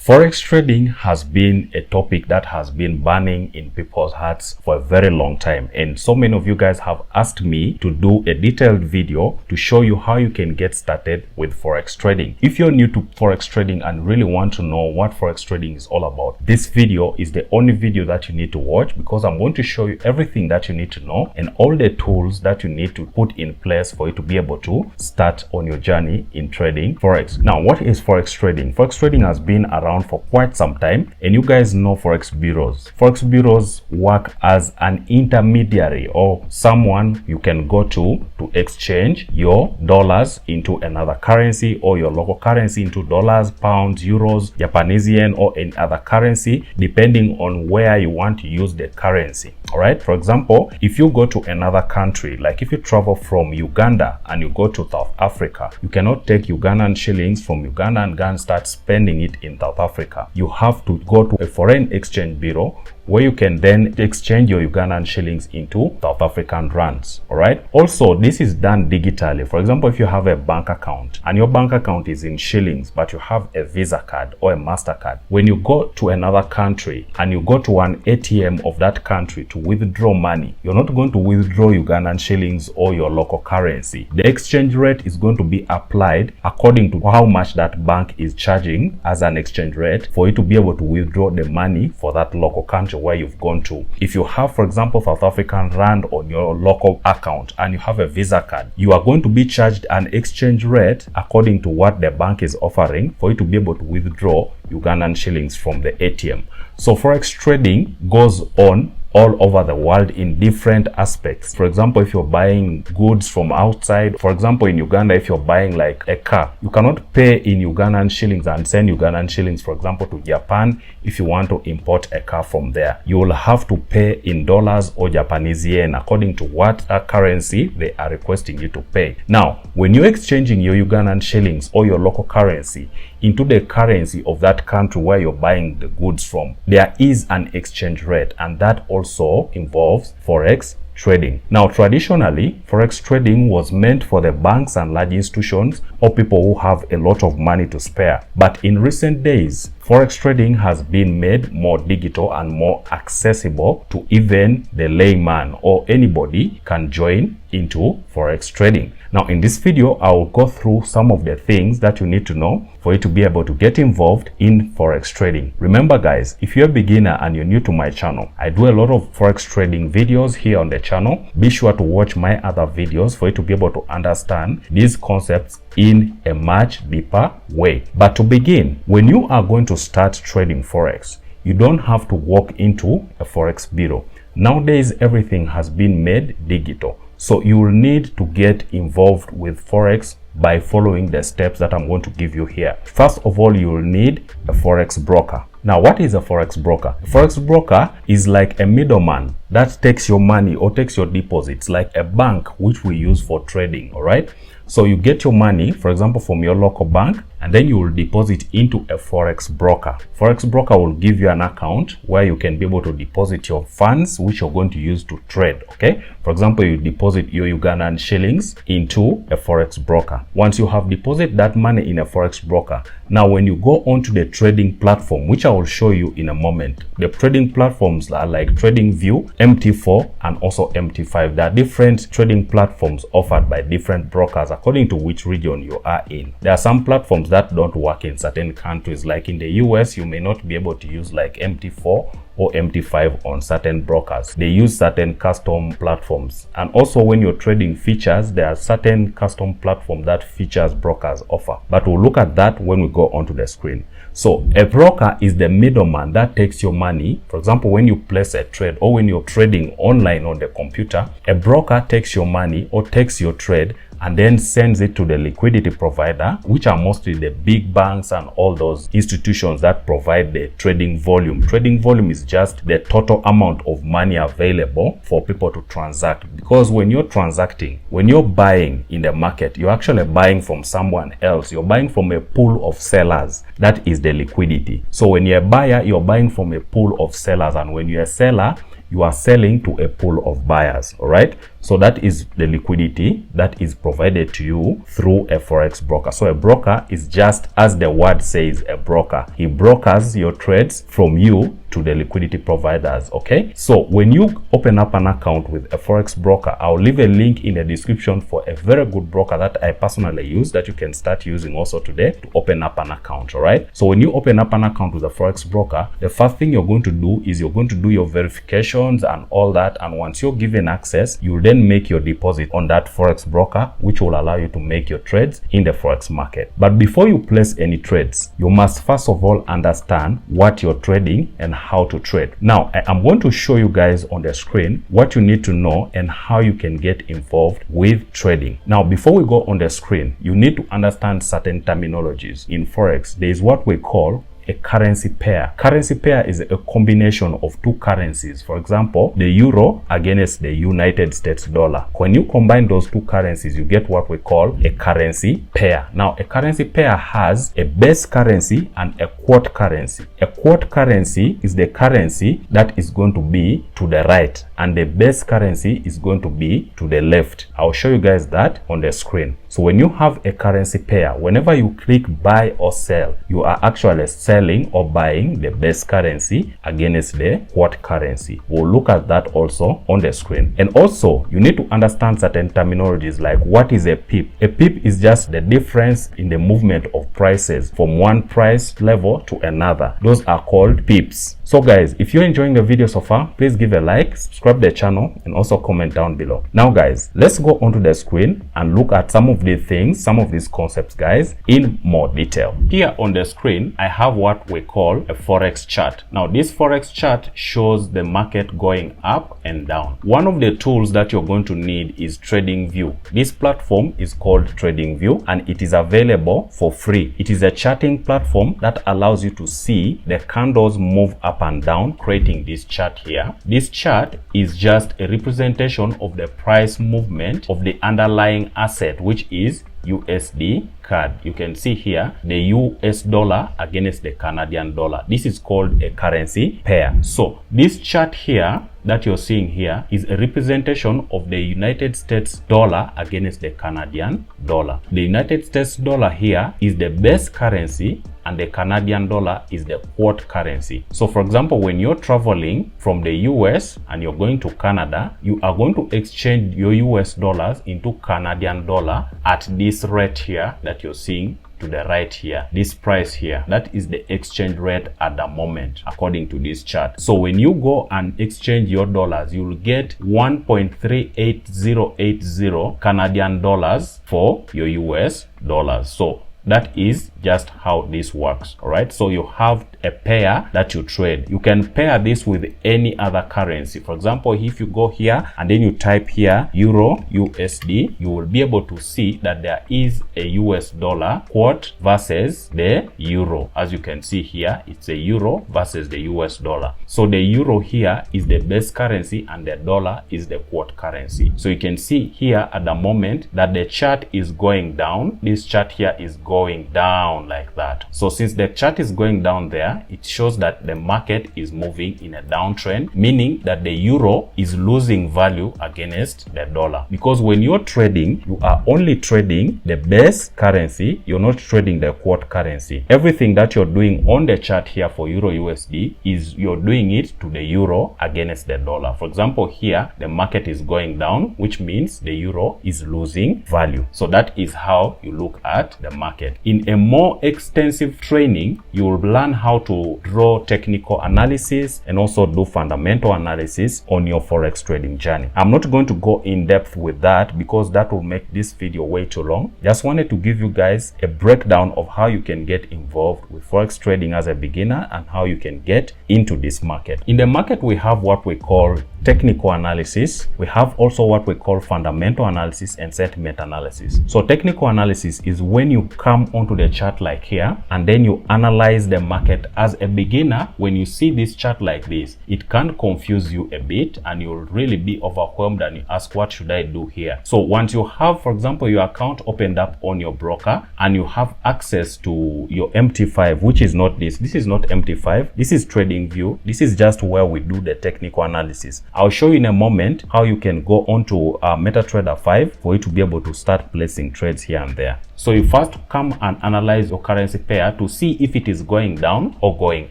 Forex trading has been a topic that has been burning in people's hearts for a very long time, and so many of you guys have asked me to do a detailed video to show you how you can get started with Forex trading. If you're new to Forex trading and really want to know what Forex trading is all about, this video is the only video that you need to watch, because I'm going to show you everything that you need to know and all the tools that you need to put in place for you to be able to start on your journey in trading Forex. Now, what is Forex trading? Forex trading has been around for quite some time, and you guys know Forex bureaus. Forex bureaus work as an intermediary or someone you can go to exchange your dollars into another currency, or your local currency into dollars, pounds, euros, Japanese yen, or any other currency, depending on where you want to use the currency. All right, for example, if you go to another country, like if you travel from Uganda and you go to South Africa, you cannot take Ugandan shillings from Uganda and start spending it in South Africa. You have to go to a foreign exchange bureau where you can then exchange your Ugandan shillings into South African rands. All right. Also, this is done digitally. For example, if you have a bank account and your bank account is in shillings, but you have a Visa card or a MasterCard, when you go to another country and you go to an ATM of that country to withdraw money, you're not going to withdraw Ugandan shillings or your local currency. The exchange rate is going to be applied according to how much that bank is charging as an exchange rate for you to be able to withdraw the money for that local country where you've gone to. If you have, for example, South African rand on your local account and you have a Visa card, you are going to be charged an exchange rate according to what the bank is offering for you to be able to withdraw Ugandan shillings from the ATM. So Forex trading goes on all over the world in different aspects. For example, if you're buying goods from outside, for example, in Uganda, if you're buying like a car, you cannot pay in Ugandan shillings and send Ugandan shillings, for example, to Japan if you want to import a car from there. You will have to pay in dollars or Japanese yen according to what currency they are requesting you to pay. Now, when you're exchanging your Ugandan shillings or your local currency into the currency of that country where you're buying the goods from, there is an exchange rate, and that also involves Forex trading. Now, traditionally, Forex trading was meant for the banks and large institutions or people who have a lot of money to spare. But in recent days, Forex trading has been made more digital and more accessible to even the layman, or anybody can join into Forex trading. Now, in this video, I will go through some of the things that you need to know for you to be able to get involved in Forex trading. Remember guys, if you're a beginner and you're new to my channel, I do a lot of Forex trading videos here on the channel. Be sure to watch my other videos for you to be able to understand these concepts in a much deeper way. But to begin, when you are going to start trading Forex, you don't have to walk into a Forex bureau. Nowadays, everything has been made digital. So you will need to get involved with Forex by following the steps that I'm going to give you here. First of all, you will need a Forex broker. Now, what is a Forex broker? A Forex broker is like a middleman that takes your money or takes your deposits, like a bank which we use for trading. All right. So you get your money, for example, from your local bank, and then you will deposit into a Forex broker. Forex broker will give you an account where you can be able to deposit your funds, which you're going to use to trade. Okay. For example, you deposit your Ugandan shillings into a Forex broker. Once you have deposited that money in a Forex broker, now when you go onto the trading platform, which I will show you in a moment, the trading platforms are like TradingView, MT4, and also MT5. There are different trading platforms offered by different brokers according to which region you are in. There are some platforms that don't work in certain countries. Like in the US, you may not be able to use like MT4 or MT5 on certain brokers. They use certain custom platforms. And also when you're trading features, there are certain custom platforms that features brokers offer. But we'll look at that when we go onto the screen. So a broker is the middleman that takes your money. For example, when you place a trade or when you're trading online on the computer, a broker takes your money or takes your trade and then sends it to the liquidity provider, which are mostly the big banks and all those institutions that provide the trading volume. Trading volume is just the total amount of money available for people to transact. Because when you're transacting, when you're buying in the market, you're actually buying from someone else. You're buying from a pool of sellers. That is the liquidity. So when you're a buyer, you're buying from a pool of sellers, and when you're a seller, you are selling to a pool of buyers. All right, so that is the liquidity that is provided to you through a forex broker. So a broker is just, as the word says, a broker. He brokers your trades from you to the liquidity providers. Okay, so when you open up an account with a forex broker, I'll leave a link in the description for a very good broker that I personally use, that you can start using also today to open up an account. All right, so when you open up an account with a forex broker, the first thing you're going to do is you're going to do your verifications and all that, and once you're given access, you'll then make your deposit on that forex broker, which will allow you to make your trades in the forex market. But before you place any trades, you must first of all understand what you're trading and how to trade. Now I'm going to show you guys on the screen what you need to know and how you can get involved with trading. Now before we go on the screen, you need to understand certain terminologies. In forex, there is what we call a currency pair. Currency pair is a combination of two currencies. For example, the euro against the United States dollar. When you combine those two currencies, you get what we call a currency pair. Now, a currency pair has a base currency and a quote currency. A quote currency is the currency that is going to be to the right, and the base currency is going to be to the left. I'll show you guys that on the screen. So when you have a currency pair, whenever you click buy or sell, you are actually selling or buying the base currency against the quote currency. We'll look at that also on the screen. And also, you need to understand certain terminologies like what is a pip. A pip is just the difference in the movement of prices from one price level to another. Those are called pips. So guys, if you're enjoying the video so far, please give a like, subscribe to the channel, and also comment down below. Now guys, let's go onto the screen and look at some of the things, some of these concepts guys, in more detail. Here on the screen, I have what we call a forex chart. Now this forex chart shows the market going up and down. One of the tools that you're going to need is TradingView. This platform is called TradingView and it is available for free. It is a charting platform that allows you to see the candles move up and down, creating this chart here. This chart is just a representation of the price movement of the underlying asset, which is USD CAD. You can see here the US dollar against the Canadian dollar. This is called a currency pair. So this chart here that you're seeing here is a representation of the United States dollar against the Canadian dollar. The United States dollar here is the base currency and the Canadian dollar is the quote currency. So for example, when you're traveling from the US and you're going to Canada, you are going to exchange your US dollars into Canadian dollar at this rate here that you're seeing to the right here. This price here, that is the exchange rate at the moment according to this chart. So when you go and exchange your dollars, you will get 1.38080 Canadian dollars for your US dollars. So that is just how this works. All right, so you have a pair that you trade. You can pair this with any other currency. For example, if you go here and then you type here euro USD, you will be able to see that there is a US dollar quote versus the euro. As you can see here, it's a euro versus the US dollar. So the euro here is the base currency and the dollar is the quote currency. So you can see here at the moment that the chart is going down. This chart here is going down like that. So since the chart is going down there, it shows that the market is moving in a downtrend, meaning that the euro is losing value against the dollar. Because when you're trading, you are only trading the base currency, you're not trading the quote currency. Everything that you're doing on the chart here for euro USD is you're doing it to the euro against the dollar. For example, here the market is going down, which means the euro is losing value. So that is how you look at the market. In a more extensive training, you will learn how to draw technical analysis and also do fundamental analysis on your forex trading journey. I'm not going to go in depth with that because that will make this video way too long. Just wanted to give you guys a breakdown of how you can get involved with forex trading as a beginner and how you can get into this market. In the market, we have what we call technical analysis. We have also what we call fundamental analysis and sentiment analysis. So technical analysis is when you come onto the chart like here and then you analyze the market. As a beginner, when you see this chart like this, it can confuse you a bit and you'll really be overwhelmed and you ask, what should I do here? So once you have, for example, your account opened up on your broker and you have access to your MT5, which is not this is not MT5, this is TradingView. This is just where we do the technical analysis. I'll show you in a moment how you can go onto MetaTrader 5 for you to be able to start placing trades here and there. So you first come and analyze your currency pair to see if it is going down or going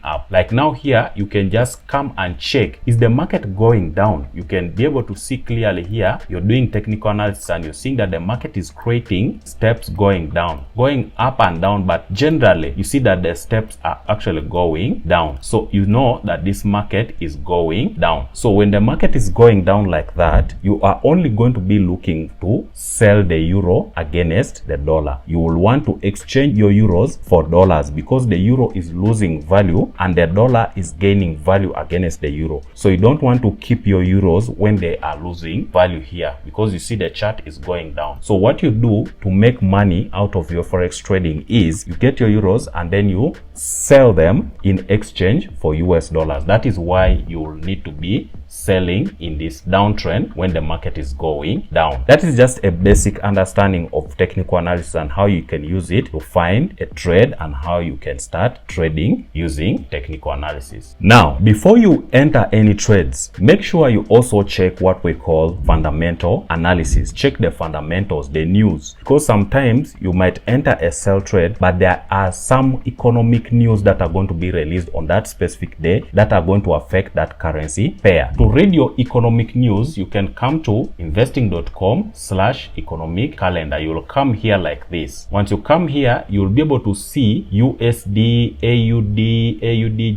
up. Like now here, you can just come and check, is the market going down? You can be able to see clearly here. You're doing technical analysis and you're seeing that the market is creating steps going down, going up and down, but generally you see that the steps are actually going down. So you know that this market is going down. So when the market is going down like that, you are only going to be looking to sell the euro against the dollar. You will want to exchange your euros for dollars because the euro is losing value and the dollar is gaining value against the euro. So you don't want to keep your euros when they are losing value here because you see the chart is going down. So what you do to make money out of your forex trading is you get your euros and then you sell them in exchange for US dollars. That is why you will need to be selling in this downtrend when the market is going down. That is just a basic understanding of technical analysis and how you can use it to find a trade and how you can start trading using technical analysis. Now, before you enter any trades, make sure you also check what we call fundamental analysis. Check the fundamentals, the news, because sometimes you might enter a sell trade, but there are some economic news that are going to be released on that specific day that are going to affect that currency pair. To read your economic news, you can come to investing.com/economic calendar. You will come here like this. Once you come here, you will be able to see USD, AUD,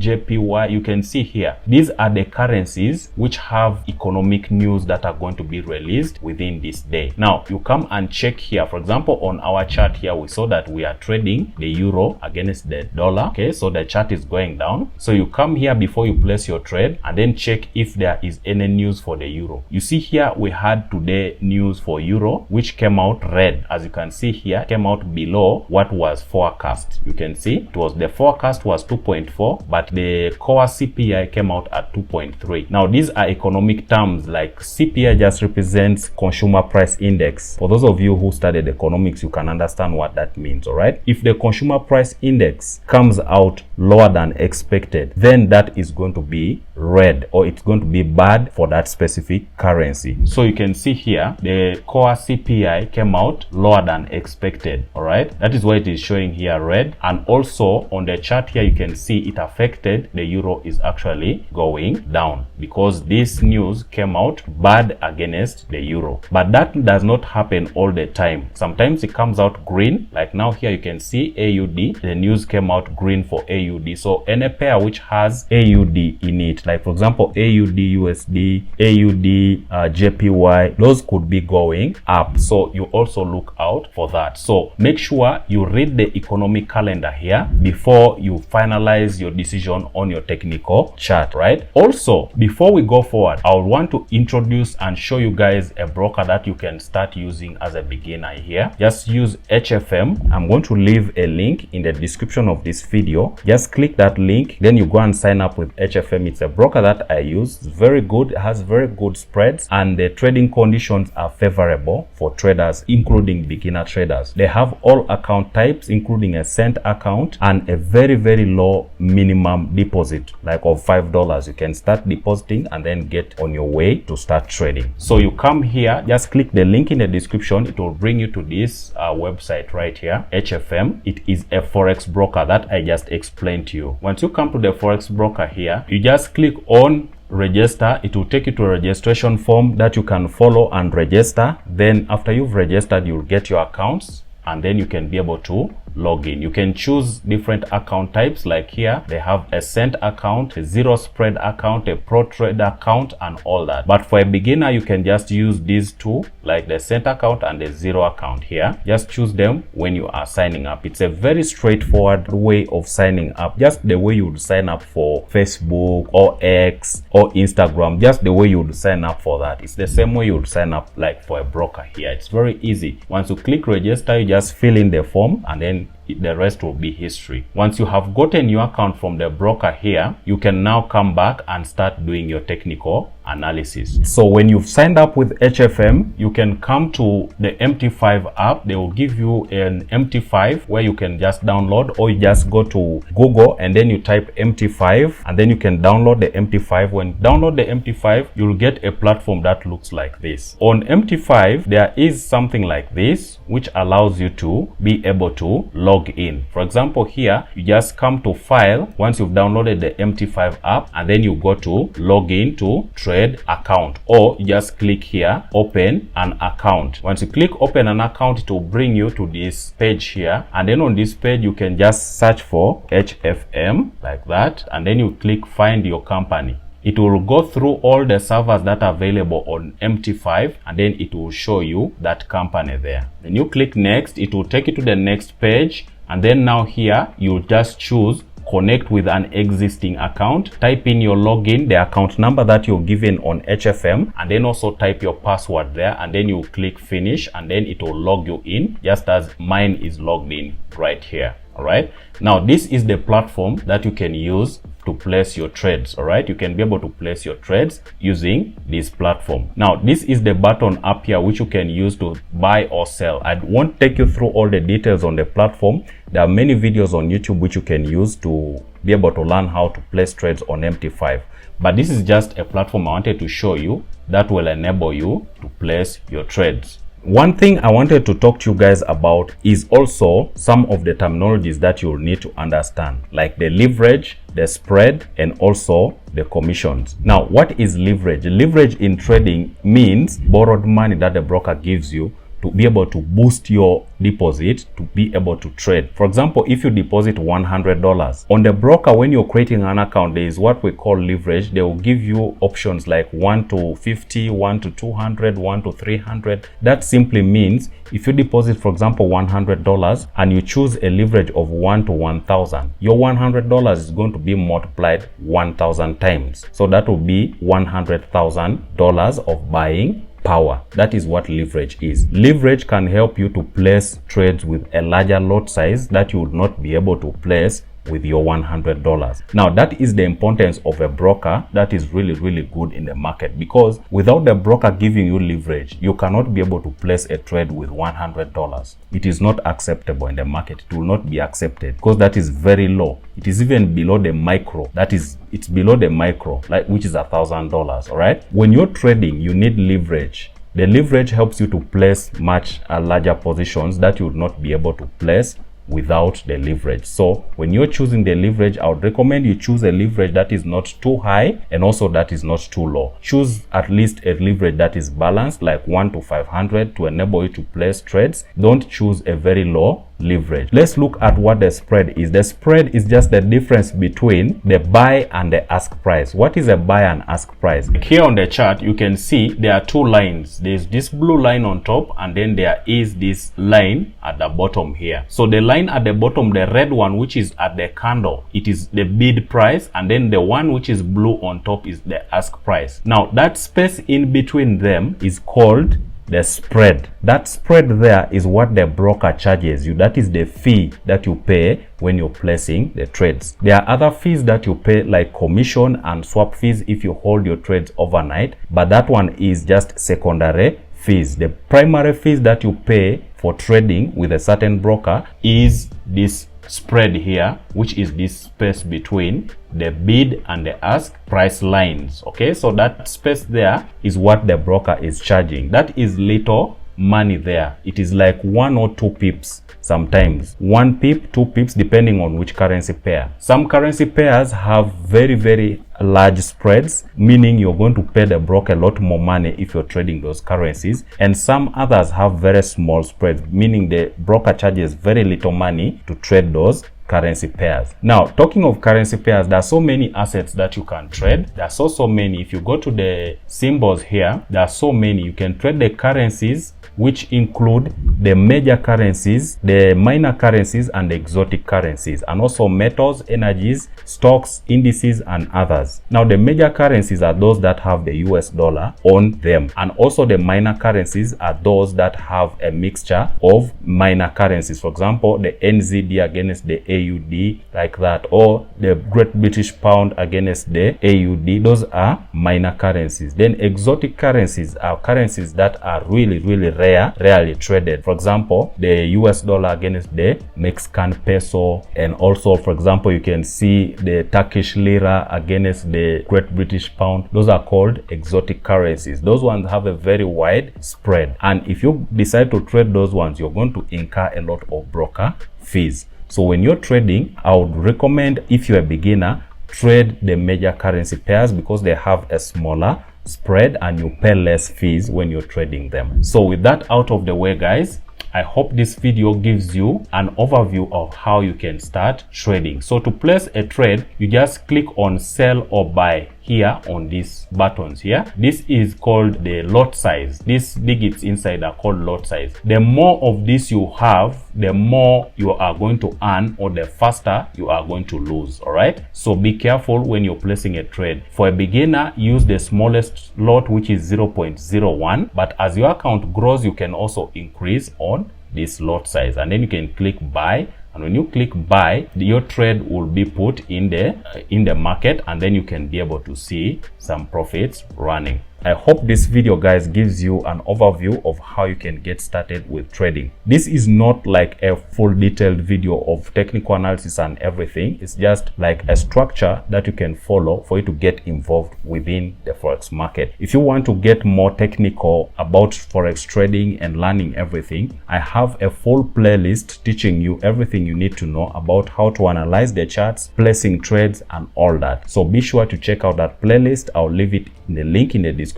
JPY. You can see here, these are the currencies which have economic news that are going to be released within this day. Now, you come and check here. For example, on our chart here, we saw that we are trading the euro against the dollar. Okay, so the chart is going down. So you come here before you place your trade and then check if there is any news for the euro. You see here, we had today news for euro, which came out red. As you can see here, came out below what was forecast. You can see it was, the forecast was 2.4, but the core CPI came out at 2.3. Now, these are economic terms. Like CPI just represents consumer price index. For those of you who studied economics, you can understand what that means. All right, if the consumer price index comes out lower than expected, then that is going to be red, or it's going to be bad for that specific currency. So you can see here, the core CPI came out lower than expected. All right, that is why it is showing here red. And also on the chart here, you can see it affected the euro is actually going down because this news came out bad against the euro. But that does not happen all the time. Sometimes it comes out green. Like now here, you can see AUD, the news came out green for AUD. So any pair which has AUD in it, like for example AUD USD, AUD JPY, those could be going up. So you also look out for that. So make sure you read the economic calendar here before you finalize your decision on your technical chart, right? Also, before we go forward, I want to introduce and show you guys a broker that you can start using as a beginner here. Just use HFM. I'm going to leave a link in the description of this video. Just click that link, then you go and sign up with HFM. It's a broker that I use. It's very good. It has very good spreads and the trading conditions are favorable for traders, including beginner traders. They have all account types, including a cent account and a very, very low minimum deposit, like of $5. You can start depositing and then get on your way to start trading. So you come here, just click the link in the description. It will bring you to this website right here, HFM. It is a forex broker that I just explained to you. Once you come to the forex broker here, you just click on register. It will take you to a registration form that you can follow and register. Then after you've registered, you'll get your accounts and then you can be able to log in. You can choose different account types, like here they have a cent account, a zero spread account, a pro trade account, and all that. But for a beginner, you can just use these two, like the cent account and the zero account here. Just choose them when you are signing up. It's a very straightforward way of signing up, just the way you would sign up for Facebook or X or Instagram, just the way you would sign up for that. It's the same way you would sign up like for a broker here. It's very easy. Once you click register, you just fill in the form and then the rest will be history. Once you have gotten your account from the broker here, you can now come back and start doing your technical analysis. So when you've signed up with HFM, you can come to the MT5 app. They will give you an MT5 where you can just download, or you just go to Google and then you type MT5 and then you can download the MT5. When you download the MT5, you'll get a platform that looks like this. On MT5, there is something like this which allows you to be able to log in. For example, here you just come to file once you've downloaded the MT5 app, and then you go to log in to trade account, or you just click here open an account. Once you click open an account, it will bring you to this page here, and then on this page you can just search for HFM like that, and then you click find your company. It will go through all the servers that are available on MT5, and then it will show you that company there. Then you click next, it will take you to the next page, and then now here you just choose connect with an existing account. Type in your login, the account number that you're given on HFM, and then also type your password there, and then you click finish, and then it will log you in just as mine is logged in right here. All right, now this is the platform that you can use to place your trades. All right, you can be able to place your trades using this platform. Now this is the button up here which you can use to buy or sell. I won't take you through all the details on the platform. There are many videos on YouTube which you can use to be able to learn how to place trades on MT5, but this is just a platform I wanted to show you that will enable you to place your trades. One thing I wanted to talk to you guys about is also some of the terminologies that you'll need to understand, like the leverage, the spread, and also the commissions. Now, what is leverage? Leverage in trading means borrowed money that the broker gives you to be able to boost your deposit to be able to trade. For example, if you deposit $100 on the broker, when you're creating an account, there is what we call leverage. They will give you options like 1 to 50, 1 to 200, 1 to 300. That simply means if you deposit, for example, $100 and you choose a leverage of 1 to 1,000, your $100 is going to be multiplied 1,000 times. So that will be $100,000 of buying power. That is what leverage is. Leverage can help you to place trades with a larger lot size that you would not be able to place with your $100. Now that is the importance of a broker that is really good in the market, because without the broker giving you leverage, you cannot be able to place a trade with $100. It is not acceptable in the market. It will not be accepted because that is very low. It is even below the micro. That is, it's below the micro, like, which is $1,000. All right, when you're trading, you need leverage. The leverage helps you to place much larger positions that you would not be able to place without the leverage. So when you're choosing the leverage, I would recommend you choose a leverage that is not too high and also that is not too low. Choose at least a leverage that is balanced, like 1 to 500, to enable you to place trades. Don't choose a very low leverage. Let's look at what the spread is. The spread is just the difference between the buy and the ask price. What is a buy and ask price? Here on the chart, you can see there are two lines. There's this blue line on top, and then there is this line at the bottom here. So the line at the bottom, the red one, which is at the candle, it is the bid price, and then the one which is blue on top is the ask price. Now that space in between them is called the spread. That spread there is what the broker charges you. That is the fee that you pay when you're placing the trades. There are other fees that you pay, like commission and swap fees if you hold your trades overnight, but that one is just secondary fees. The primary fees that you pay for trading with a certain broker is this spread here, which is this space between the bid and the ask price lines. Okay, so that space there is what the broker is charging. That is little money there. It is like 1 or 2 pips, sometimes 1 pip, 2 pips, depending on which currency pair. Some currency pairs have very large spreads, meaning you're going to pay the broker a lot more money if you're trading those currencies, and some others have very small spreads, meaning the broker charges very little money to trade those currency pairs. Now, talking of currency pairs, there are so many assets that you can trade. There are so many. If you go to the symbols here, there are so many. You can trade the currencies, which include the major currencies, the minor currencies, and the exotic currencies, and also metals, energies, stocks, indices, and others. Now, the major currencies are those that have the US dollar on them, and also the minor currencies are those that have a mixture of minor currencies. For example, the NZD against the AUD, like that, or the Great British Pound against the AUD. Those are minor currencies. Then exotic currencies are currencies that are really rarely traded. For example, the US dollar against the Mexican peso, and also, for example, you can see the Turkish lira against the Great British Pound. Those are called exotic currencies. Those ones have a very wide spread, and if you decide to trade those ones, you're going to incur a lot of broker fees. So when you're trading, I would recommend, if you're a beginner, trade the major currency pairs because they have a smaller spread and you pay less fees when you're trading them. So with that out of the way, guys, I hope this video gives you an overview of how you can start trading. So to place a trade, you just click on sell or buy here on these buttons here. This is called the lot size. These digits inside are called lot size. The more of this you have, the more you are going to earn, or the faster you are going to lose. All right, so be careful when you're placing a trade. For a beginner, use the smallest lot, which is 0.01, but as your account grows, you can also increase on this lot size, and then you can click buy. And when you click buy, your trade will be put in the market, and then you can be able to see some profits running. I hope this video, guys, gives you an overview of how you can get started with trading. This is not like a full detailed video of technical analysis and everything. It's just like a structure that you can follow for you to get involved within the Forex market. If you want to get more technical about Forex trading and learning everything, I have a full playlist teaching you everything you need to know about how to analyze the charts, placing trades, and all that. So be sure to check out that playlist. I'll leave it in the link in the description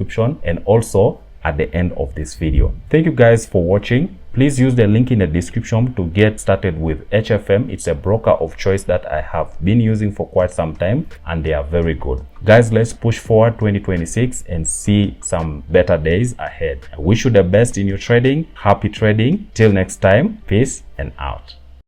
and also at the end of this video. Thank you guys for watching. Please use the link in the description to get started with HFM. It's a broker of choice that I have been using for quite some time, and they are very good. Guys, let's push forward 2026 and see some better days ahead. I wish you the best in your trading. Happy trading. Till next time, peace and out.